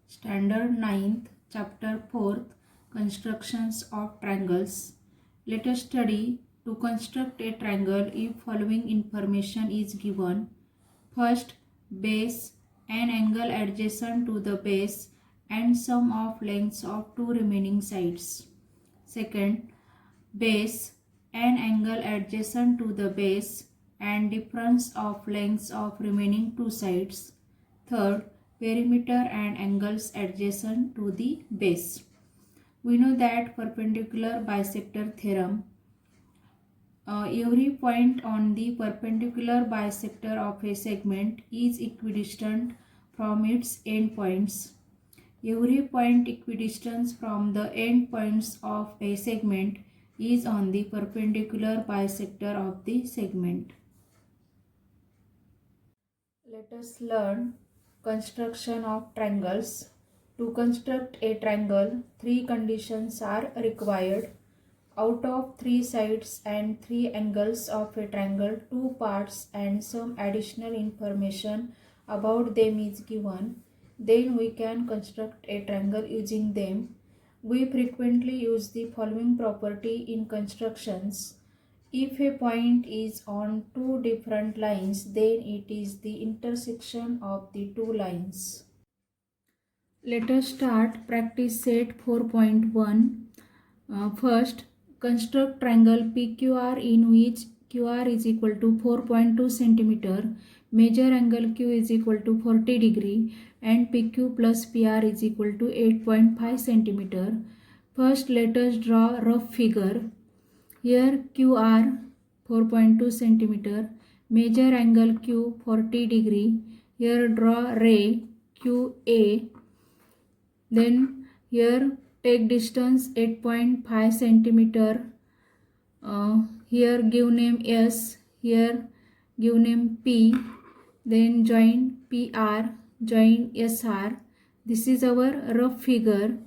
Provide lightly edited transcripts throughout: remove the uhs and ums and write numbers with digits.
Standard 9th, Chapter 4th, Constructions of Triangles. Let us study to construct a triangle if following information is given. First, base, an angle adjacent to the base and sum of lengths of two remaining sides. Second, base, an angle adjacent to the base and difference of lengths of remaining two sides. Third, perimeter and angles adjacent to the base. We know that perpendicular bisector theorem. Every point on the perpendicular bisector of a segment is equidistant from its endpoints. Every point equidistant from the endpoints of a segment is on the perpendicular bisector of the segment. Let us learn construction of triangles. To construct a triangle, three conditions are required. Out of three sides and three angles of a triangle, two parts and some additional information about them is given. Then we can construct a triangle using them. We frequently use the following property in constructions. If a point is on two different lines, then it is the intersection of the two lines. Let us start practice set 4.1. First, construct triangle PQR in which QR is equal to 4.2 cm, major angle Q is equal to 40 degree and PQ plus PR is equal to 8.5 cm. First, let us draw rough figure. Here QR 4.2 cm, major angle Q 40 degree. Here draw ray QA. Then here take distance 8.5 cm. Here give name S. Here give name P. Then join PR, join SR. This is our rough figure.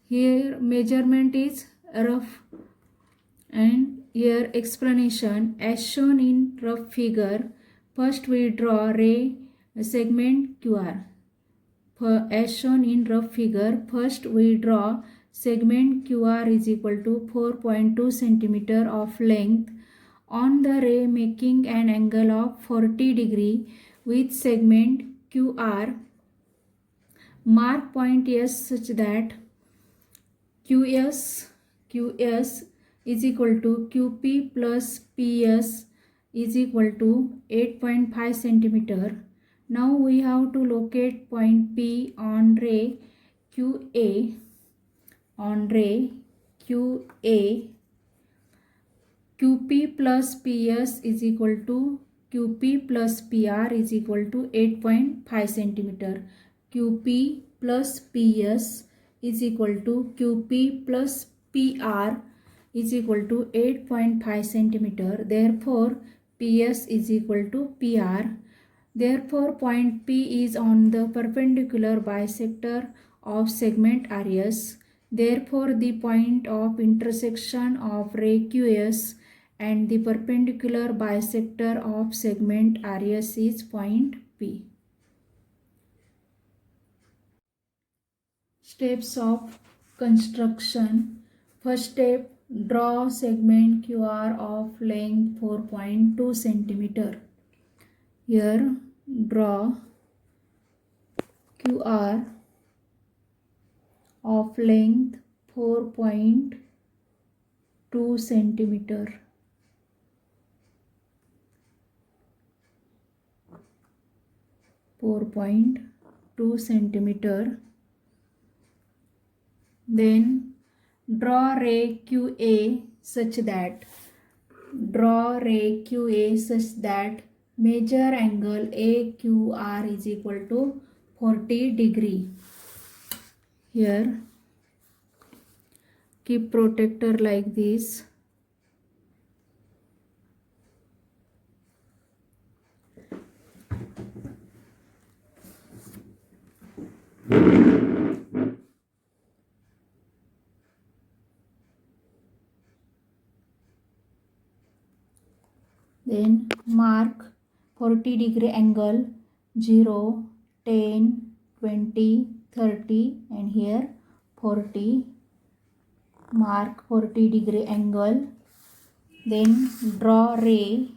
Here measurement is rough. And here explanation as shown in rough figure. First we draw ray segment QR. As shown in rough figure, first we draw segment QR is equal to 4.2 cm of length on the ray making an angle of 40 degree with segment QR. Mark point S such that QS is equal to QP plus PS is equal to 8.5 cm. Now we have to locate point P on ray QA. On ray QA, QP plus PS is equal to QP plus PR is equal to 8.5 cm. QP plus PS is equal to QP plus PR is equal to 8.5 cm. Therefore, PS is equal to PR. Therefore, point P is on the perpendicular bisector of segment RS. Therefore, the point of intersection of ray QS and the perpendicular bisector of segment RS is point P. Steps of construction. First step, draw segment QR of length 4.2 cm. Here draw QR of length 4.2 cm. Then draw ray QA such that major angle AQR is equal to 40 degree. Here keep protector like this. Then mark 40 degree angle 0, 10, 20, 30 and here 40. Mark 40-degree angle. Then draw ray.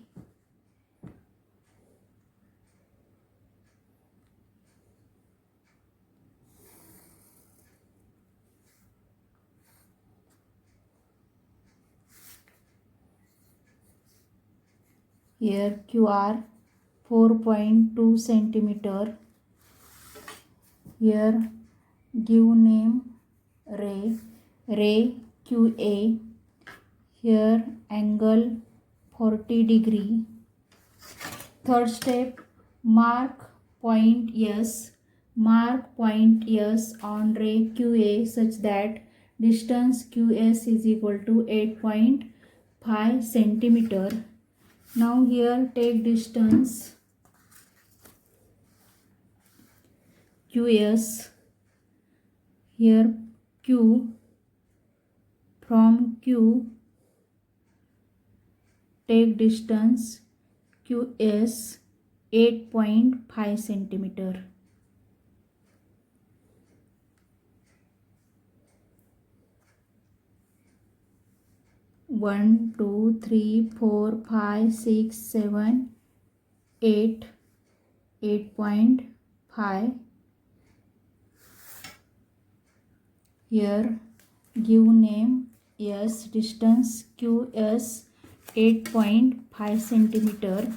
Here QR 4.2 centimeter. Here give name ray, ray QA. Here angle 40-degree. Third step, mark point S. Mark point S on ray QA such that distance QS is equal to 8.5 centimeter. Now here take distance QS. Here Q, from Q take distance QS 8.5 centimeter. One, two, three, 4, 5, 6, 7, 8, 8.5. Here give name S, distance QS 8.5 centimeter.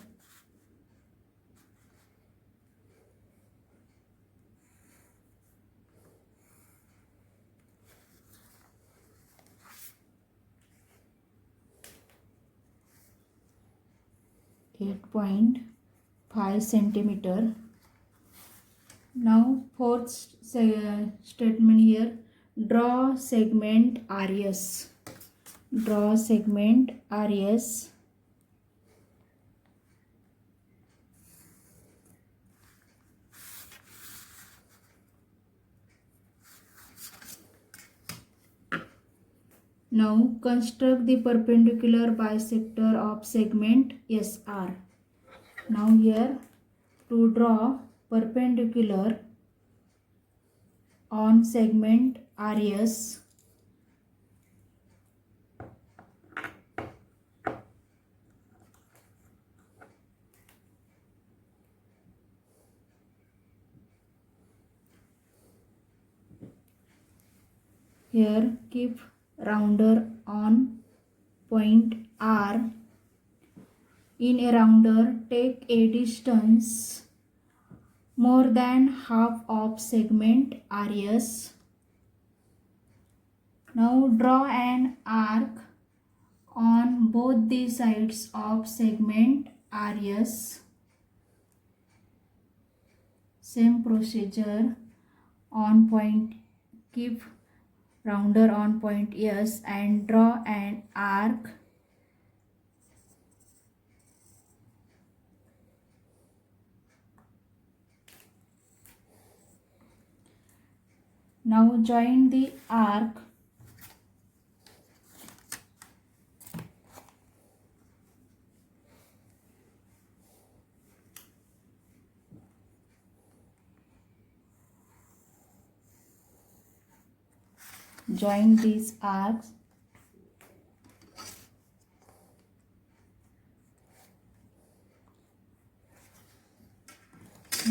centimeter. Now fourth statement here, draw segment RS. Draw segment RS. Now construct the perpendicular bisector of segment SR. Now here to draw perpendicular on segment RS, here keep rounder on point R. In a rounder, take a distance more than half of segment RS. Now draw an arc on both the sides of segment RS. Same procedure on point, keep rounder on point S and draw an arc. Now join the arc. Join these arcs.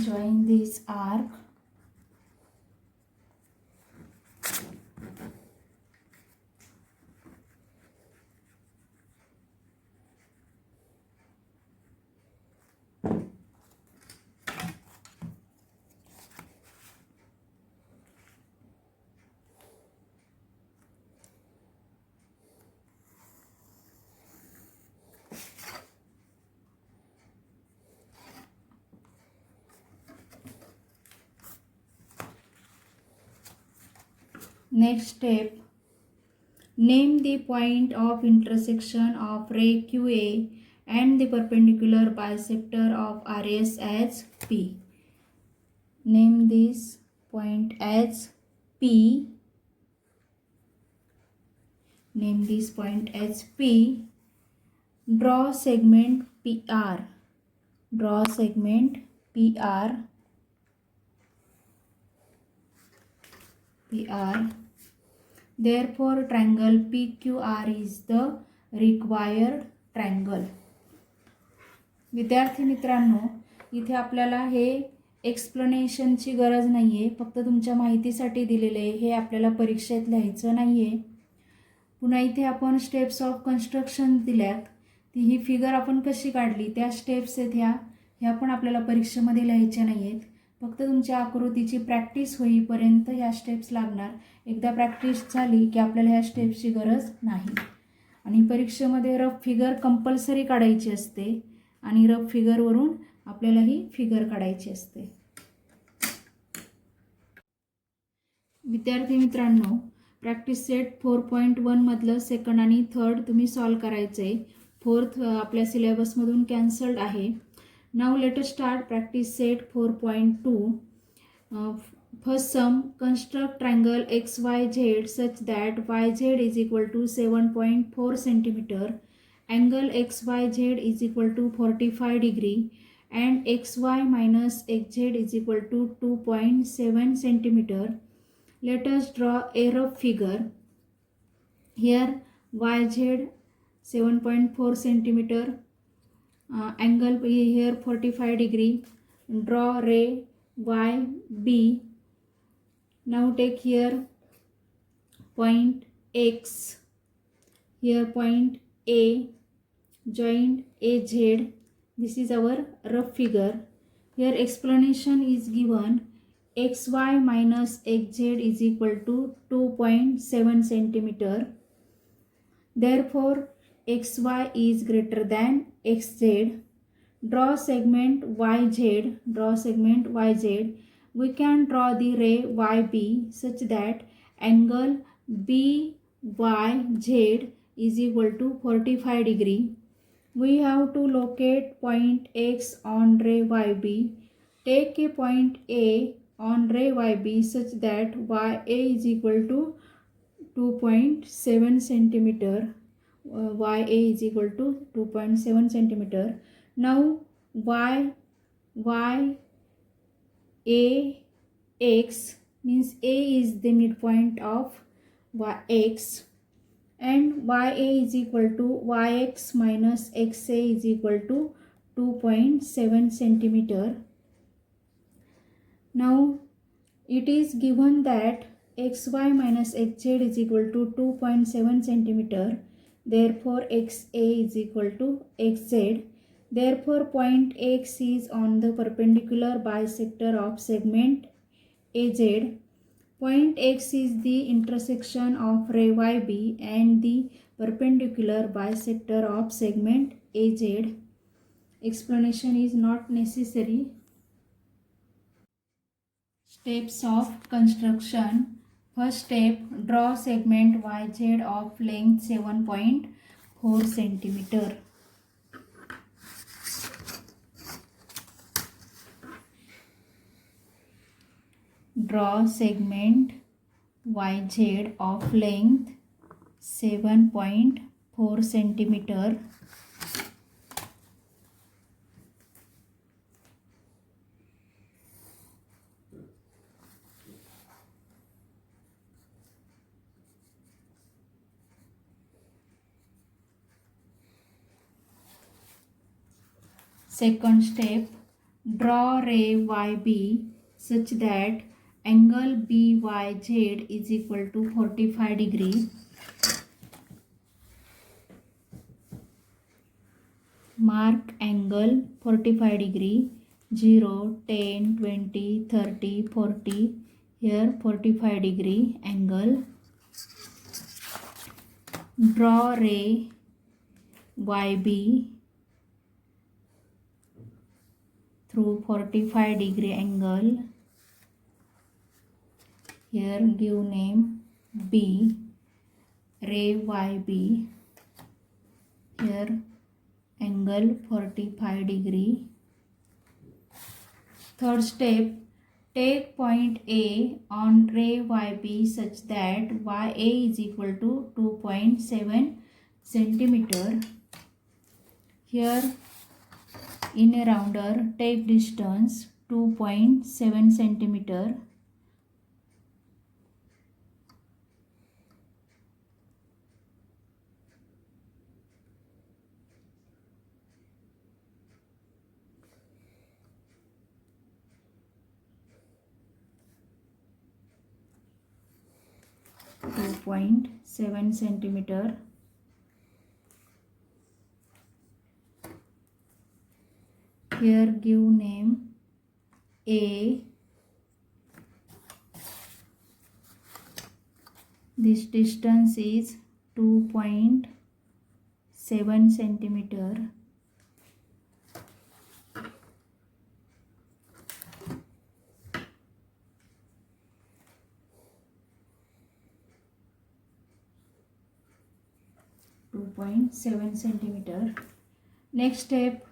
Join this arc. Next step, name the point of intersection of ray QA and the perpendicular bisector of RS as P. Name this point as P. Name this point as P. Draw segment PR. Draw segment PR. PR. Therefore triangle PQR is the required triangle. विद्यार्थी मित्रांनो, इथे आपल्याला हे एक्सप्लेनेशनची गरज नाही आहे, फक्त तुमच्या माहितीसाठी दिलेले आहे. हे आपल्याला परीक्षेत लिहायचं नाही आहे. पुन्हा इथे आपण स्टेप्स ऑफ कन्स्ट्रक्शन दिल्यात. ही फिगर आपण कशी काढली त्या स्टेप्स आहेत ह्या पण आपल्याला परीक्षेमध्ये लिहायच्या नाही आहेत. फक्त तुमच्या आकृतीची प्रॅक्टिस होईपर्यंत ह्या स्टेप्स लागणार. एकदा प्रॅक्टिस झाली की आपल्याला ह्या स्टेप्सची गरज नाही. आणि परीक्षेमध्ये रफ फिगर कंपल्सरी काढायची असते आणि रफ फिगरवरून आपल्याला ही फिगर काढायची असते. विद्यार्थी मित्रांनो, प्रॅक्टिस सेट 4.1 मधलं सेकंड आणि थर्ड तुम्ही सॉल्व करायचं आहे. फोर्थ आपल्या सिलेबसमधून कॅन्सल्ड आहे. Now let us start practice set 4.2. First sum, construct triangle XYZ such that YZ is equal to 7.4 centimeter, angle XYZ is equal to 45 degree and XY minus XZ is equal to 2.7 centimeter. Let us draw a rough figure. Here YZ 7.4 centimeter, angle here 45 degree. Draw ray YB. Now take here point X, here point A, joint AZ. This is our rough figure. Here explanation is given. XY minus XZ is equal to 2.7 centimeter. Therefore XY is greater than XZ. Draw segment YZ. Draw segment YZ. We can draw the ray YB such that angle BYZ is equal to 45 degree. We have to locate point X on ray YB. Take a point A on ray YB such that YA is equal to 2.7 centimeter. YA is equal to 2.7 centimeter. Now AX means A is the midpoint of X, and YA is equal to YX minus XA is equal to 2.7 centimeter. Now it is given that XY minus XZ is equal to 2.7 centimeter. Therefore XA is equal to XZ. Therefore point X is on the perpendicular bisector of segment AZ. Point X is the intersection of ray YB and the perpendicular bisector of segment AZ. Explanation is not necessary. Steps of construction. First step, draw segment YZ of length 7.4 centimeter. Draw segment YZ of length 7.4 centimeter. Second step, draw ray YB such that angle BYZ is equal to 45 degree. Mark angle 45 degree, 0, 10, 20, 30, 40. Here 45 degree angle. Draw ray YB through 45 degree angle. Here give name B, ray YB. Here angle 45 degree. Third step, take point A on ray YB such that YA is equal to 2.7 centimeter. Here in a rounder, take distance 2.7 centimeter. 2.7 centimeter. Here give name A. This distance is 2.7 centimeter. Next step,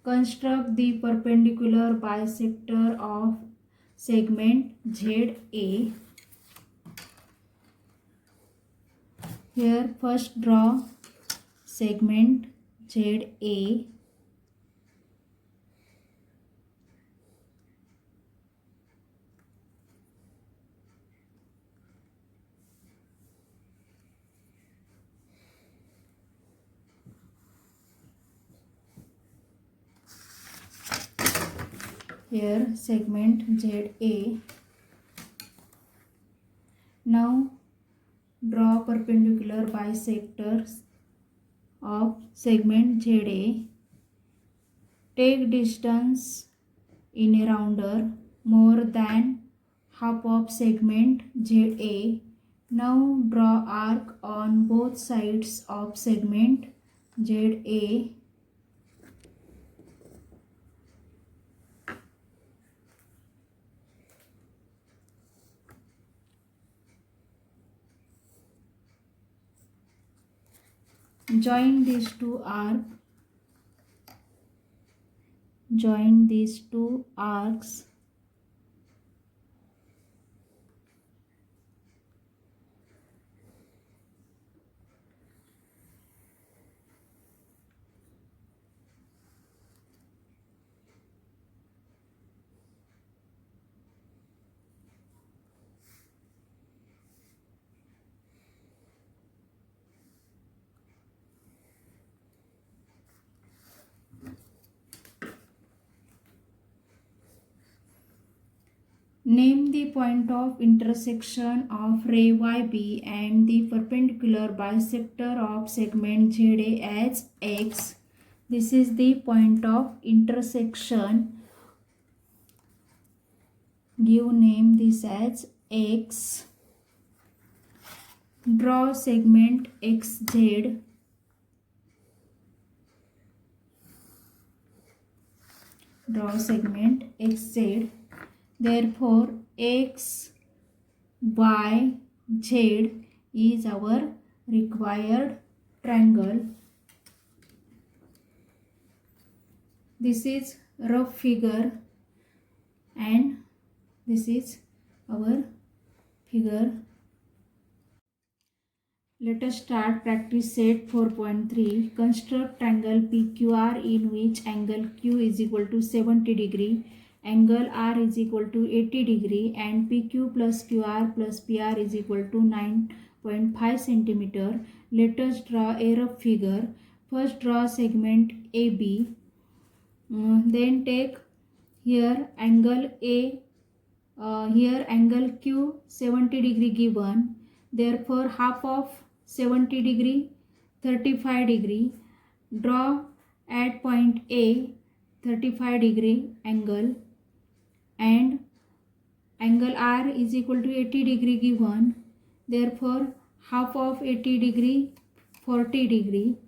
construct the perpendicular bisector of segment ZA. Here first draw segment ZA. Here segment ZA. Now draw perpendicular bisectors of segment ZA. Take distance in a rounder more than half of segment ZA. Now draw arc on both sides of segment ZA. Join these two arcs. Join these two arcs. Name the point of intersection of ray YB and the perpendicular bisector of segment ZA as X. This is the point of intersection. Give name this as X. Draw segment XZ. Draw segment XZ. Therefore, X, Y, Z is our required triangle. This is rough figure and this is our figure. Let us start practice set 4.3. Construct triangle PQR in which angle Q is equal to 70 degree. Angle R is equal to 80 degree and PQ plus QR plus PR is equal to 9.5 centimeter. Let us draw a rough figure. First draw segment AB. Then take here angle A. Here angle Q 70 degree given. Therefore half of 70 degree 35 degree. Draw at point A 35 degree angle. And angle R is equal to 80 degree given. Therefore half of 80 degree 40 degree.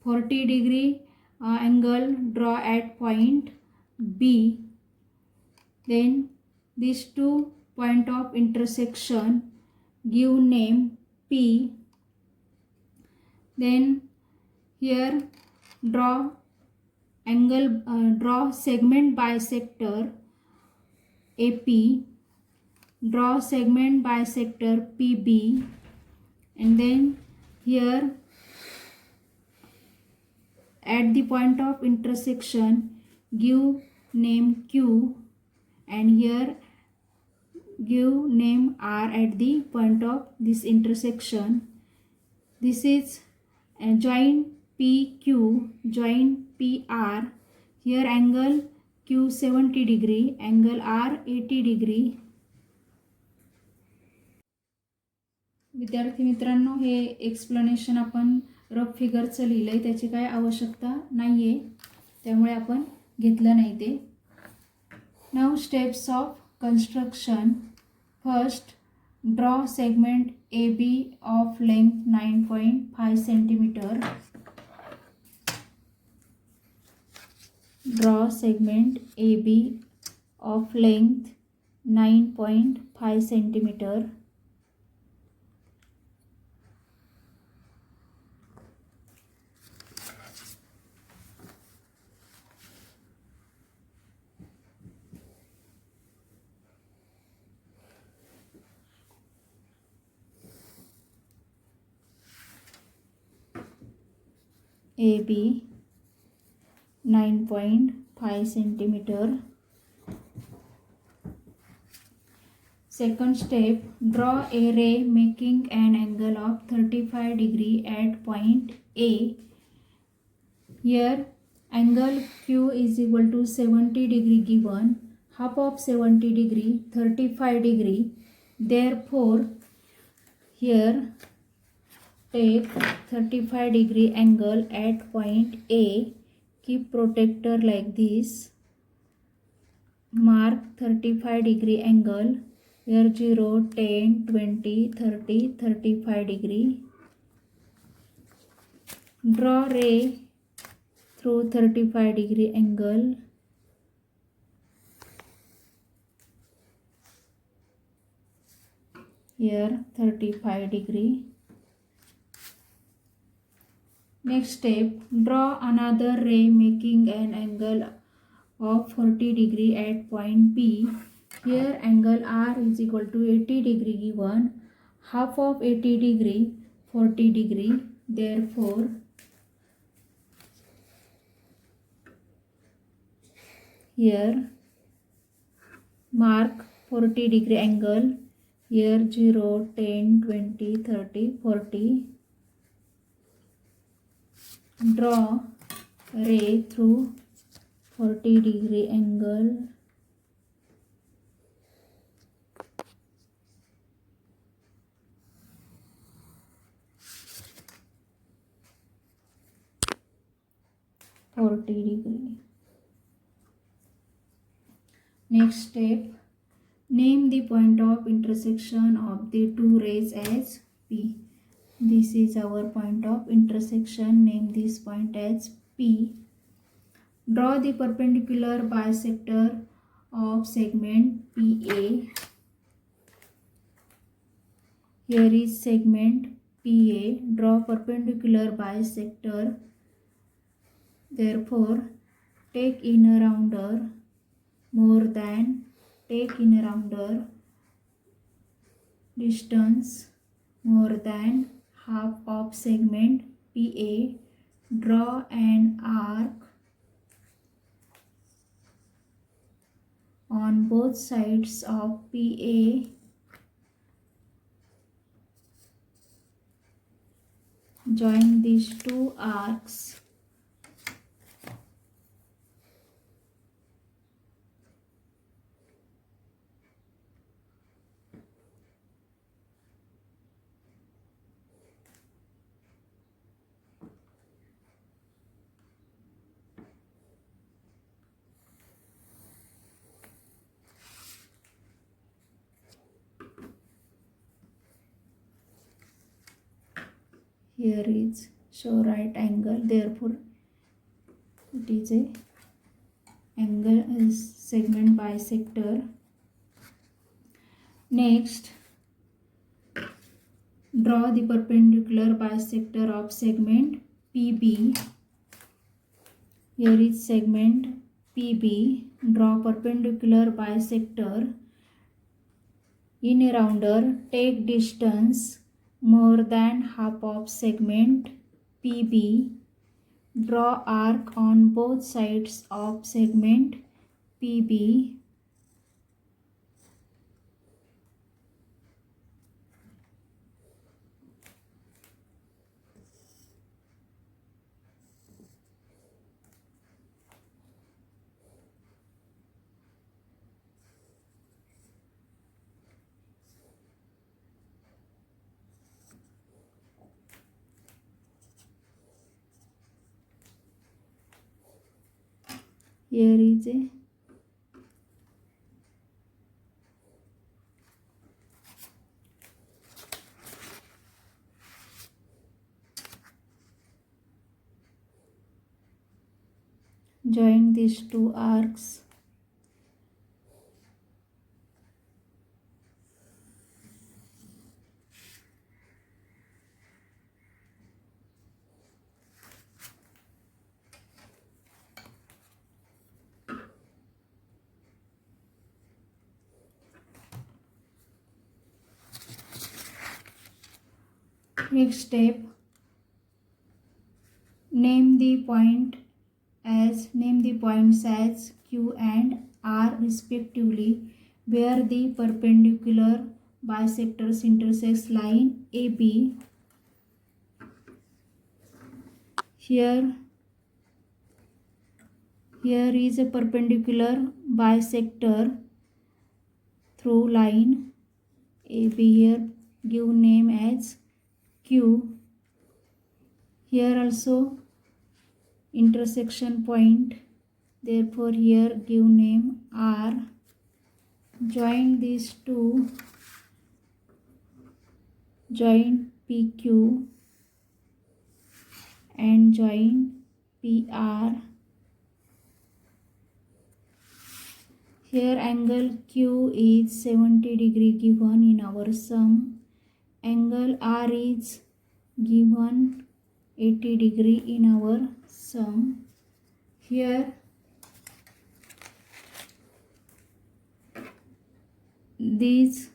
40 degree angle draw at point B. Then these two point of intersection give name P. Then here draw segment bisector AP, draw segment bisector PB, and then here at the point of intersection give name Q and here give name R at the point of this intersection. This is join PQ, join PR. Here angle Q 70 degree, angle R 80 degree. विद्यार्थी मित्रांनो, हे explanation आपण rough फिगरचं लिहिलं आहे, त्याची काय आवश्यकता नाही आहे, त्यामुळे आपण घेतलं नाही ते. Now steps of construction. First, draw segment AB of length 9.5 centimeter. Draw segment AB of length 9.5 centimeter. AB 9.5 centimeter. Second step, draw a ray making an angle of 35 degree at point A. Here angle Q is equal to 70 degree given, half of 70 degree 35 degree. Therefore here take 35 degree angle at point A. Keep protractor like this. Mark 35 degree angle. Here 0, 10, 20, 30, 35 degree. Draw ray through 35 degree angle. Here 35 degree. Next step, draw another ray making an angle of 40 degree at point B. Here angle R is equal to 80 degree given, half of 80 degree 40 degree. Therefore here mark 40 degree angle. Here 0, 10, 20, 30, 40. Draw ray through 40 degree angle. Next step, name the point of intersection of the two rays as P. This is our point of intersection. Name this point as P. Draw the perpendicular bisector of segment PA. Here is segment PA. Draw perpendicular bisector. Therefore, take inner rounder more than, take inner rounder distance more than half of segment PA. Draw an arc on both sides of PA. Join these two arcs. Here is show right angle, therefore it is a angle is segment bisector. Next, draw the perpendicular bisector of segment PB. Here is segment PB. Draw perpendicular bisector. In a rounder, take distance more than half of segment PB. Draw arc on both sides of segment PB. here is a join these two arcs. Next step, name the points as Q and R respectively, where the perpendicular bisectors intersects line AB. Here is a perpendicular bisector through line AB. Here give name as Q. Here also intersection point, therefore here give name R. Join these two, join PQ and join PR. Here angle Q is 70 degree given in our sum. Angle R is given 80 degree in our sum. Here these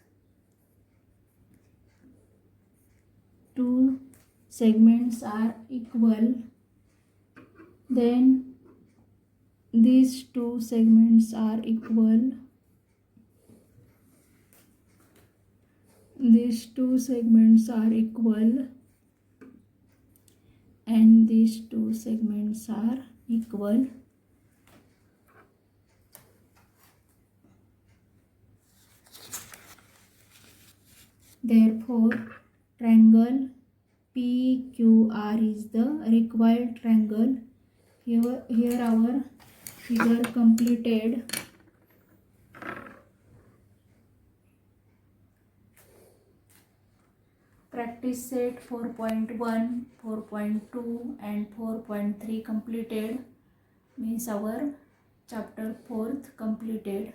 two segments are equal, then these two segments are equal, these two segments are equal, and these two segments are equal. Therefore, triangle PQR is the required triangle. Here our figure completed. Practice set 4.1, 4.2 and 4.3 completed, means our chapter 4th completed.